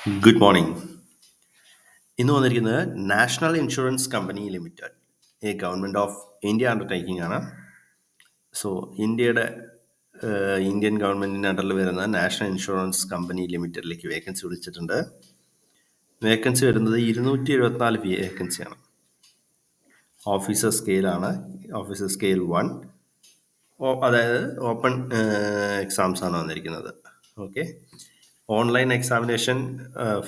Good morning. ഇന്ന് വന്നിരിക്കുന്നത് national insurance company limited, government of India undertaking ആണ്. So Indian ഗവൺമെൻറ്റിൻ്റെ അണ്ടറിൽ വരുന്ന നാഷണൽ ഇൻഷുറൻസ് കമ്പനി ലിമിറ്റഡിലേക്ക് വേക്കൻസി വിളിച്ചിട്ടുണ്ട്. വേക്കൻസി വരുന്നത് 274 വേക്കൻസിയാണ്. ഓഫീസർ സ്കെയിലാണ്. ഓഫീസർ സ്കെയിൽ 1, അതായത് ഓപ്പൺ എക്സാംസ് ആണ് വന്നിരിക്കുന്നത്. Okay. Online examination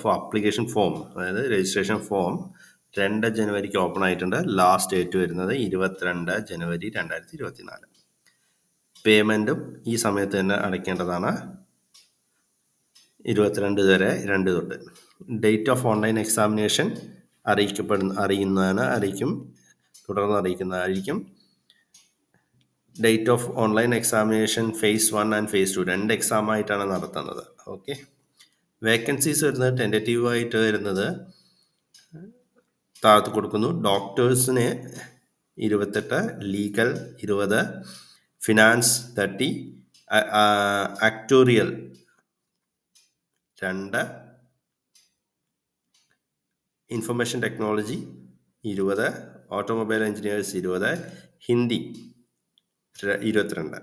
for application form, അതായത് രജിസ്ട്രേഷൻ ഫോം 2 ജനുവരിക്ക് ഓപ്പൺ ആയിട്ടുണ്ട്. ലാസ്റ്റ് ഡേറ്റ് വരുന്നത് 22 ജനുവരി 2024. പേയ്മെൻറ്റും ഈ സമയത്ത് തന്നെ അടയ്ക്കേണ്ടതാണ്. 22 വരെ 2 തൊട്ട്. ഡേറ്റ് ഓഫ് ഓൺലൈൻ എക്സാമിനേഷൻ തുടർന്ന് അറിയിക്കുന്നതായിരിക്കും. Date of online examination phase 1 and phase 2 2 exam ആയിട്ടാണ് നടത്തുന്നത്. ഓക്കെ. വേക്കൻസീസ് വരുന്നത് ടെൻറ്റേറ്റീവായിട്ട് വരുന്നത് താഴത്ത് കൊടുക്കുന്നു. ഡോക്ടേഴ്സിന് 28, legal 20, finance 30, actuarial 2, information technology 20, automobile engineers 20, Hindi 22.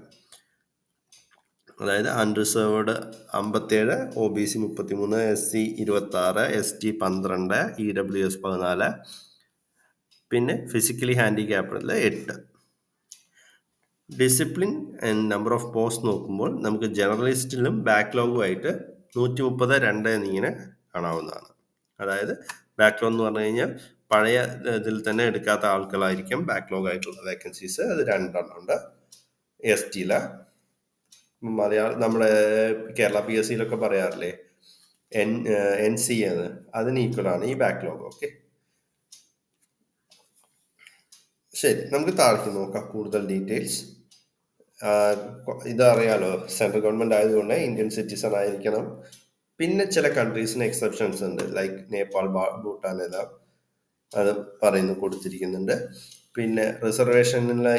അതായത് unreserved 57, OBC 33, SC 26, ST 12, EWS 14, പിന്നെ ഫിസിക്കലി ഹാൻഡിക്യാപ്ഡിൽ 8. Discipline and number of post നോക്കുമ്പോൾ നമുക്ക് ജേർണലിസ്റ്റിലും ബാക്ക്ലോഗുമായിട്ട് 132 എന്നിങ്ങനെ കാണാവുന്നതാണ്. അതായത് ബാക്ക്ലോഗ് എന്ന് പറഞ്ഞു കഴിഞ്ഞാൽ പഴയ ഇതിൽ തന്നെ എടുക്കാത്ത ആൾക്കാരായിരിക്കും ബാക്ക്ലോഗ് ആയിട്ടുള്ള വേക്കൻസീസ്. അത് 2 ഉണ്ട്. STയില നമ്മുടെ കേരള PSCയിലൊക്കെ പറയാറില്ലേ NC എന്ന്, അതിന് ഈക്വലാണ് ഈ ബാക്ക്ലോഗ്. ഓക്കെ, ശരി, നമുക്ക് താഴേക്ക് നോക്കാം കൂടുതൽ ഡീറ്റെയിൽസ്. ഇതറിയാലോ, സെൻട്രൽ ഗവൺമെൻറ് ആയതുകൊണ്ട് ഇന്ത്യൻ സിറ്റിസൺ ആയിരിക്കണം. പിന്നെ ചില കൺട്രീസിന് എക്സെപ്ഷൻസ് ഉണ്ട്, ലൈക്ക് നേപ്പാൾ, ഭൂട്ടാൻ എല്ലാം അത് കൊടുത്തിരിക്കുന്നുണ്ട്. പിന്നെ റിസർവേഷനിലെ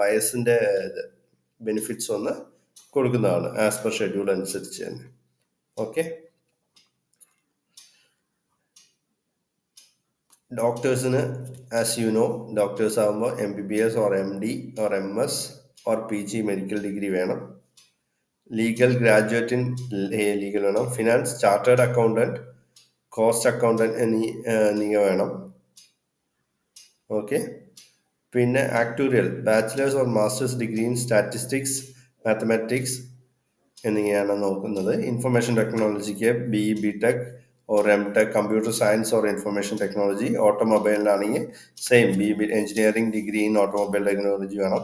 വയസ്സിൻ്റെ ബെനിഫിറ്റ്സ് ഒന്ന് കൊടുക്കുന്നതാണ് ആസ് പെർ ഷെഡ്യൂൾ അനുസരിച്ച് തന്നെ. ഓക്കെ. ഡോക്ടേഴ്സിന് ആസ് യു നോ, ഡോക്ടേഴ്സ് ആകുമ്പോൾ MBBS or MD or MS or PG medical degree വേണം. ലീഗൽ ഗ്രാജുവേറ്റ് ഇൻ ലീഗൽ വേണം. Finance chartered accountant, cost accountant എന്നിവ വേണം. ഓക്കെ. പിന്നെ actuarial bachelors or masters degree in statistics, mathematics എന്നിങ്ങനെയാണ് നോക്കുന്നത്. Information ടെക്നോളജിക്ക് BE, BTech or MTech, computer science or information technology. ഓട്ടോമൊബൈലിനാണെങ്കിൽ same BE engineering degree in automobile technology വേണം.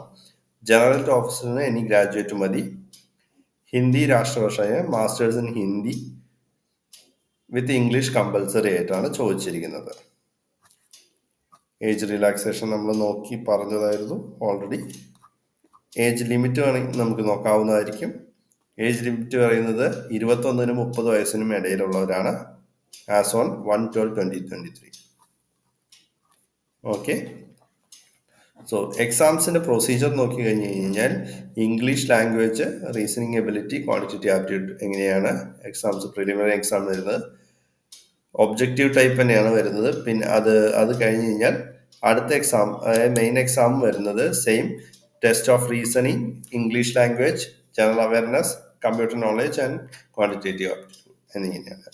General ഓഫീസറിന് any graduate മതി. ഹിന്ദി രാഷ്ട്രഭാഷയെ masters in Hindi with English compulsory ആയിട്ടാണ് ചോദിച്ചിരിക്കുന്നത്. ഏജ് റിലാക്സേഷൻ നമ്മൾ നോക്കി പറഞ്ഞതായിരുന്നു ഓൾറെഡി. ഏജ് ലിമിറ്റ് വേണമെങ്കിൽ നമുക്ക് നോക്കാവുന്നതായിരിക്കും. ഏജ് ലിമിറ്റ് പറയുന്നത് 21-നും 30 വയസ്സിനും ഇടയിലുള്ളവരാണ്, ആസ് ഓൺ 1/12/2023. ഓക്കെ. സോ എക്സാംസിൻ്റെ പ്രൊസീജിയർ നോക്കി കഴിഞ്ഞ് കഴിഞ്ഞാൽ English language, reasoning ability, quantitative aptitude എങ്ങനെയാണ് എക്സാംസ്, പ്രിലിമിനറി എക്സാം വരുന്നത്. ഒബ്ജക്റ്റീവ് ടൈപ്പ് തന്നെയാണ് വരുന്നത്. പിന്നെ അത് കഴിഞ്ഞ് കഴിഞ്ഞാൽ അടുത്ത എക്സാം, അതായത് മെയിൻ എക്സാം വരുന്നത് same test of reasoning, English language, general awareness, computer knowledge and quantitative aptitude എന്നിങ്ങനെയാണ്.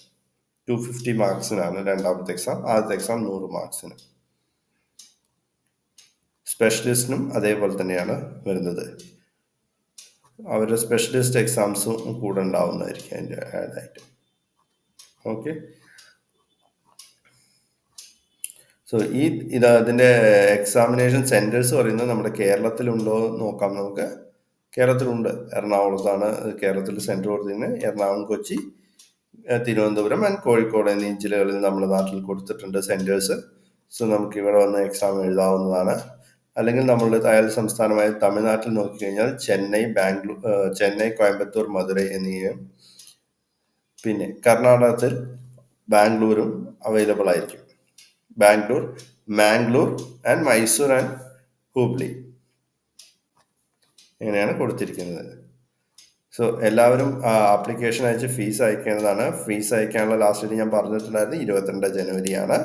250 മാർക്സിനാണ് രണ്ടാമത്തെ എക്സാം. ആദ്യത്തെ എക്സാം 100 മാർക്സിന്. സ്പെഷ്യലിസ്റ്റിനും അതേപോലെ തന്നെയാണ് വരുന്നത്. അവരുടെ സ്പെഷ്യലിസ്റ്റ് എക്സാംസും കൂടെ ഉണ്ടാവുന്നതായിരിക്കും അതിൻ്റെ ആഡായിട്ട്. ഓക്കെ. സോ അതിൻ്റെ എക്സാമിനേഷൻ സെൻറ്റേഴ്സ് പറയുന്നത് നമ്മുടെ കേരളത്തിലുണ്ടോ എന്ന് നോക്കാം നമുക്ക്. കേരളത്തിലുണ്ട്. എറണാകുളത്താണ് കേരളത്തിൽ സെൻറ്റർ കൊടുത്തിരുന്നത്. എറണാകുളം, കൊച്ചി, തിരുവനന്തപുരം ആൻഡ് കോഴിക്കോട് എന്നീ ജില്ലകളിൽ നമ്മുടെ നാട്ടിൽ കൊടുത്തിട്ടുണ്ട് സെൻറ്റേഴ്സ്. സോ നമുക്ക് ഇവിടെ വന്ന് എക്സാം എഴുതാവുന്നതാണ്. അല്ലെങ്കിൽ നമ്മളുടെ അയൽ സംസ്ഥാനമായ തമിഴ്നാട്ടിൽ നോക്കിക്കഴിഞ്ഞാൽ ചെന്നൈ, കോയമ്പത്തൂർ, മധുരൈ എന്നിവയും, പിന്നെ കർണാടകത്തിൽ ബാംഗ്ലൂരും അവൈലബിൾ ആയിരിക്കും. ബാംഗ്ലൂർ, മാംഗ്ലൂർ ആൻഡ് മൈസൂർ ആൻഡ് ഹൂബ്ലി ഇങ്ങനെയാണ് കൊടുത്തിരിക്കുന്നത്. സോ എല്ലാവരും ആപ്ലിക്കേഷൻ അയച്ച് ഫീസ് അയക്കേണ്ടതാണ്. ഫീസ് അയക്കാനുള്ള ലാസ്റ്റ് ഡേറ്റ് ഞാൻ പറഞ്ഞിട്ടുണ്ടായിരുന്നു 22 ജനുവരിയാണ്.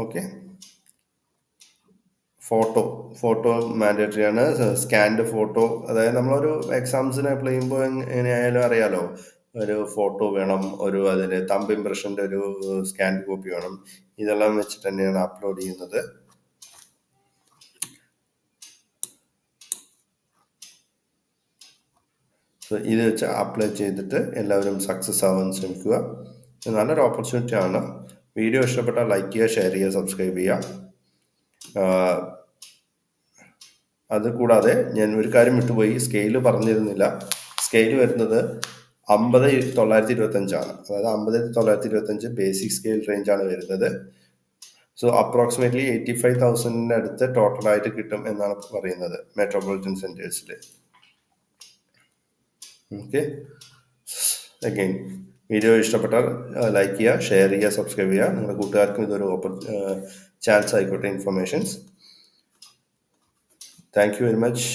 ഓക്കെ. ഫോട്ടോ മാൻഡേറ്ററി ആണ്. സ്കാൻഡ് ഫോട്ടോ, അതായത് നമ്മളൊരു എക്സാംസിന് അപ്ലൈ ചെയ്യുമ്പോൾ എങ്ങനെയായാലും അറിയാലോ, ഒരു ഫോട്ടോ വേണം, അതിന് തമ്പ് ഇംപ്രഷൻ്റെ ഒരു സ്കാൻഡ് കോപ്പി വേണം. ഇതെല്ലാം വെച്ചിട്ട് തന്നെയാണ് അപ്ലോഡ് ചെയ്യുന്നത്. സോ ഇത് വെച്ച് അപ്ലൈ ചെയ്തിട്ട് എല്ലാവരും സക്സസ് ആവാൻ ശ്രമിക്കുക. ഇത് നല്ലൊരു ഓപ്പർച്യൂണിറ്റി ആണ്. വീഡിയോ ഇഷ്ടപ്പെട്ടാൽ ലൈക്ക് ചെയ്യുക, ഷെയർ ചെയ്യുക, സബ്സ്ക്രൈബ് ചെയ്യുക. അത് കൂടാതെ ഞാൻ ഒരു കാര്യം വിട്ടുപോയി, സ്കെയില് പറഞ്ഞിരുന്നില്ല. സ്കെയില് വരുന്നത് 50,925 അതായത് 50,925 ബേസിക് സ്കെയിൽ റേഞ്ചാണ് വരുന്നത്. സോ അപ്രോക്സിമേറ്റ്ലി 85,000 അടുത്ത് ടോട്ടലായിട്ട് കിട്ടും എന്നാണ് പറയുന്നത് മെട്രോപൊളിറ്റൻ സെൻറ്റേഴ്സിൽ. ഓക്കെ. അഗെയിൻ, വീഡിയോ ഇഷ്ടപ്പെട്ടാൽ ലൈക്ക് ചെയ്യുക, ഷെയർ ചെയ്യുക, സബ്സ്ക്രൈബ് ചെയ്യുക. നിങ്ങളുടെ കൂട്ടുകാർക്കും ഇതൊരു ചാൻസ് ആയിക്കോട്ടെ, informations. Thank you very much.